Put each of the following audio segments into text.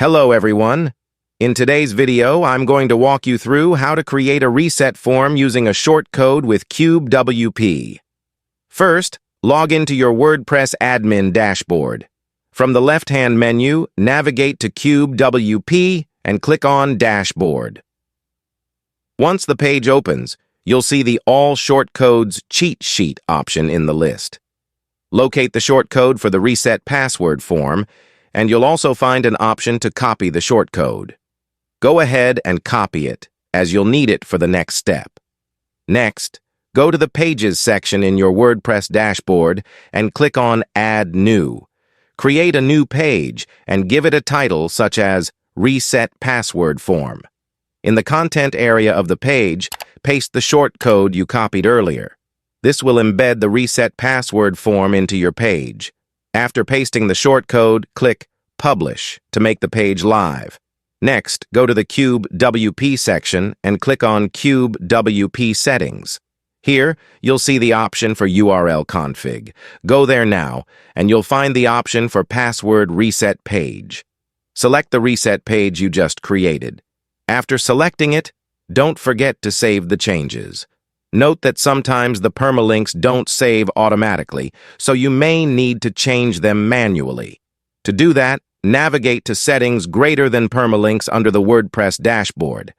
Hello everyone. In today's video, I'm going to walk you through how to create a reset form using a shortcode with CubeWP. First, log into your WordPress admin dashboard. From the left-hand menu, navigate to CubeWP and click on Dashboard. Once the page opens, you'll see the All Shortcodes Cheat Sheet option in the list. Locate the shortcode for the Reset Password form, and you'll also find an option to copy the shortcode. Go ahead and copy it, as you'll need it for the next step. Next, go to the Pages section in your WordPress dashboard and click on Add New. Create a new page and give it a title such as Reset Password Form. In the content area of the page, paste the shortcode you copied earlier. This will embed the Reset Password form into your page. After pasting the shortcode, click Publish to make the page live. Next, go to the CubeWP section and click on CubeWP Settings. Here, you'll see the option for URL config. Go there now, and you'll find the option for Password Reset Page. Select the reset page you just created. After selecting it, don't forget to save the changes. Note that sometimes the permalinks don't save automatically, so you may need to change them manually. To do that, navigate to Settings Greater than Permalinks under the WordPress dashboard.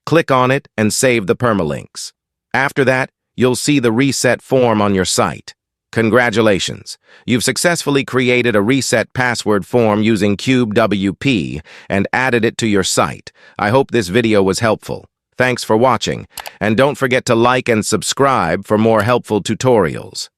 Click on it and save the permalinks. After that, you'll see the reset form on your site. Congratulations! You've successfully created a reset password form using CubeWP and added it to your site. I hope this video was helpful. Thanks for watching, and don't forget to like and subscribe for more helpful tutorials.